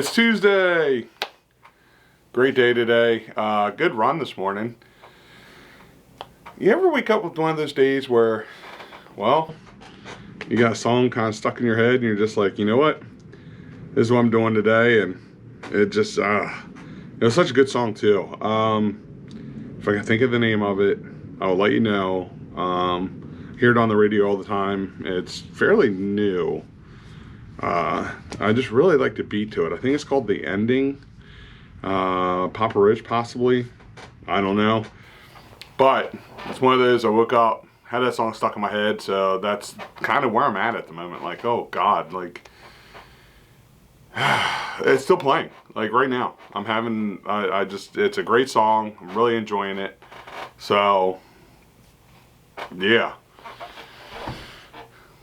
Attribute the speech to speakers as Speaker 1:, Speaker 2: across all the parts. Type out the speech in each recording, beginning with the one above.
Speaker 1: It's Tuesday. Great day today. Good run this morning. You ever wake up with one of those days where, well, you got a song kind of stuck in your head and you're just like, you know what? This is what I'm doing today. And it just, it was such a good song too. If I can think of the name of it, I'll let you know. Hear it on the radio all the time. It's fairly new. I just really like the beat to it. I think it's called The Ending. Papa Roach possibly. I don't know. But it's one of those, I woke up, had that song stuck in my head, so that's kind of where I'm at the moment. Like, oh God, like, it's still playing, like right now. I'm having, it's a great song. I'm really enjoying it. So, yeah.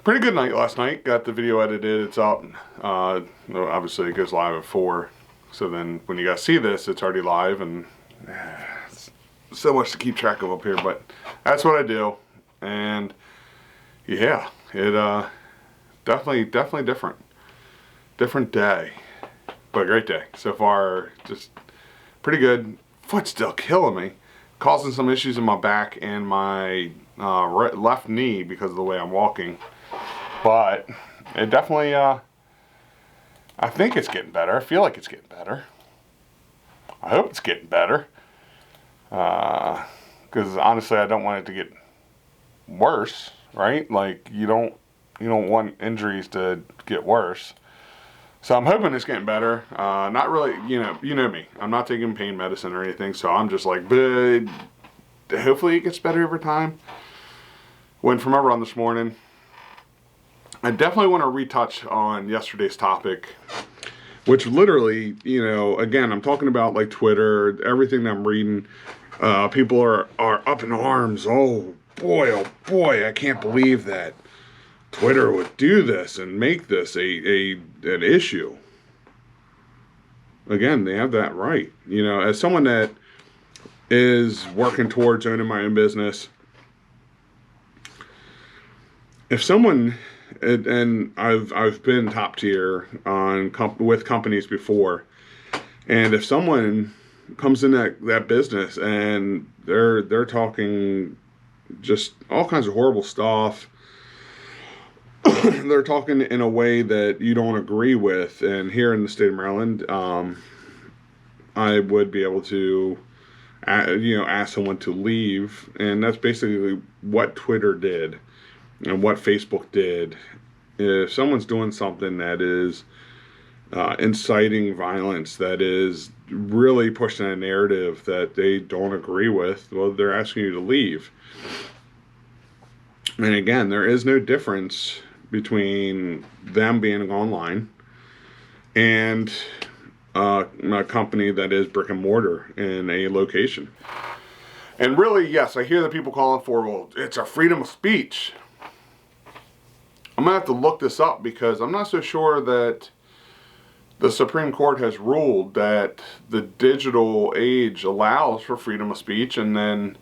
Speaker 1: Pretty good night last night. Got the video edited. It's up. Obviously, it goes live at 4. So then when you guys see this, it's already live. And it's so much to keep track of up here. But that's what I do. And yeah, it definitely different. Different day. But great day. So far, just pretty good. Foot's still killing me. Causing some issues in my back and my left knee because of the way I'm walking. But it definitely, I think it's getting better. I feel like it's getting better. I hope it's getting better. Because honestly, I don't want it to get worse, right? Like, you don't want injuries to get worse. So I'm hoping it's getting better. Not really, you know me. I'm not taking pain medicine or anything, so I'm just like, but hopefully it gets better over time. Went for my run this morning. I definitely want to retouch on yesterday's topic, which literally, again, I'm talking about like Twitter, everything that I'm reading. People are up in arms. Oh boy, I can't believe that Twitter would do this and make this an issue. Again, they have that right. As someone that is working towards owning my own business, if someone, and I've been top tier with companies before, and if someone comes in that business and they're talking just all kinds of horrible stuff, they're talking in a way that you don't agree with, and here in the state of Maryland, I would be able to ask someone to leave, and that's basically what Twitter did and what Facebook did. If someone's doing something that is inciting violence, that is really pushing a narrative that they don't agree with, well, they're asking you to leave. And again, there is no difference between them being online and a company that is brick and mortar in a location. And really, yes, I hear the people calling for, well, it's a freedom of speech. I'm going to have to look this up because I'm not so sure that the Supreme Court has ruled that the digital age allows for freedom of speech, and then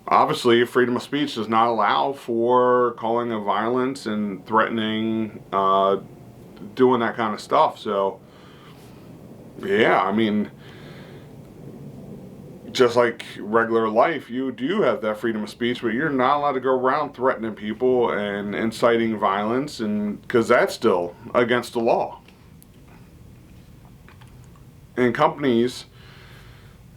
Speaker 1: obviously freedom of speech does not allow for calling of violence and threatening, doing that kind of stuff. So, yeah, I mean, just like regular life, you do have that freedom of speech, but you're not allowed to go around threatening people and inciting violence, and because that's still against the law. And companies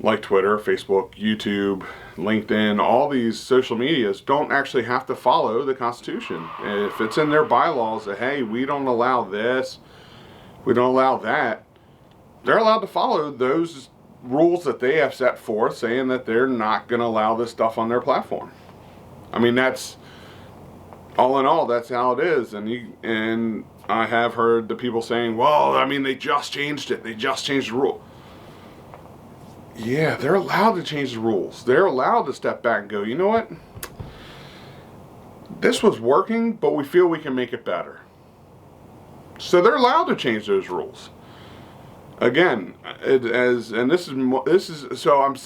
Speaker 1: like Twitter, Facebook, YouTube, LinkedIn, all these social medias don't actually have to follow the Constitution. If it's in their bylaws that, hey, we don't allow this, we don't allow that, they're allowed to follow those rules that they have set forth, saying that they're not going to allow this stuff on their platform. I mean, that's all in all, that's how it is. And I have heard the people saying, well, I mean, they just changed it. They just changed the rule. Yeah, they're allowed to change the rules. They're allowed to step back and go, you know what? This was working, but we feel we can make it better. So they're allowed to change those rules. Again, so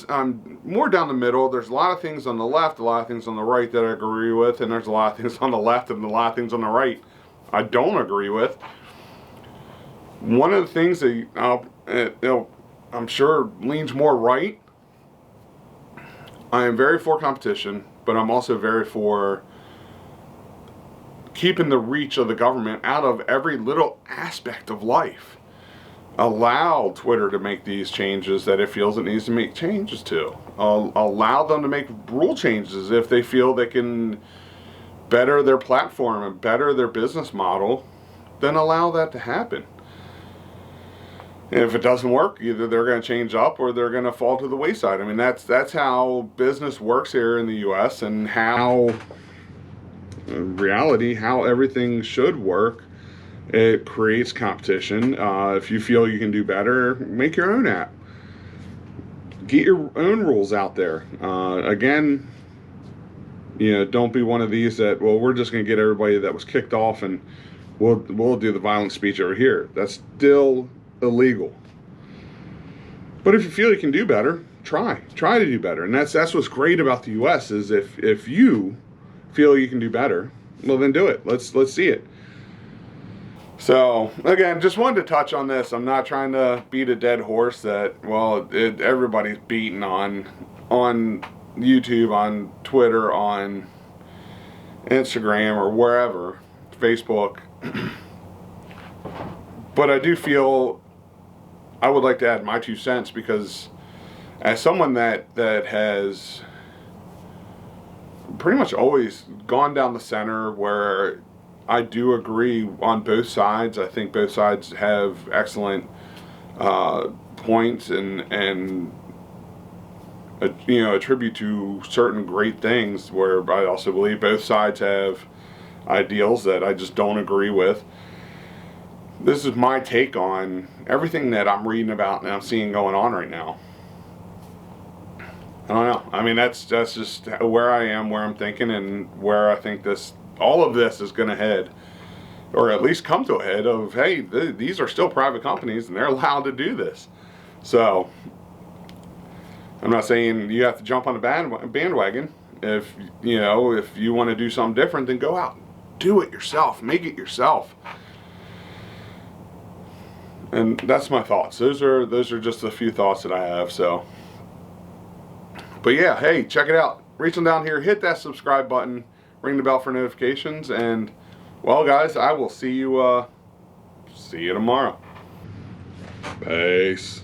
Speaker 1: I'm more down the middle. There's a lot of things on the left, a lot of things on the right that I agree with, and there's a lot of things on the left and a lot of things on the right I don't agree with. One of the things that I'm sure leans more right. I am very for competition, but I'm also very for keeping the reach of the government out of every little aspect of life. Allow Twitter to make these changes that it feels it needs to make changes to. Allow them to make rule changes if they feel they can better their platform and better their business model. Then allow that to happen. And if it doesn't work, either they're going to change up or they're going to fall to the wayside. I mean, that's how business works here in the U.S. and how, in reality, how everything should work. It creates competition. If you feel you can do better, make your own app. Get your own rules out there. Again, don't be one of these that, well, we're just going to get everybody that was kicked off and we'll do the violent speech over here. That's still illegal. But if you feel you can do better, try to do better. And that's what's great about the U.S. is if you feel you can do better, well, then do it. Let's see it. So again, just wanted to touch on this. I'm not trying to beat a dead horse that, well, everybody's beating on YouTube, on Twitter, on Instagram, or wherever, Facebook. But I do feel I would like to add my 2 cents, because as someone that has pretty much always gone down the center, where I do agree on both sides. I think both sides have excellent points and attribute to certain great things, where I also believe both sides have ideals that I just don't agree with. This is my take on everything that I'm reading about and I'm seeing going on right now. I don't know. I mean, that's just where I am, where I'm thinking, and where I think all of this is going to head, or at least come to a head of, hey, these are still private companies and they're allowed to do this. So I'm not saying you have to jump on the bandwagon. If you want to do something different, then go out, do it yourself, make it yourself. And that's my thoughts. Those are just a few thoughts that I have. So, but yeah, hey, check it out. Reach on down here, hit that subscribe button, ring the bell for notifications, and well, guys, I will see you tomorrow. Peace.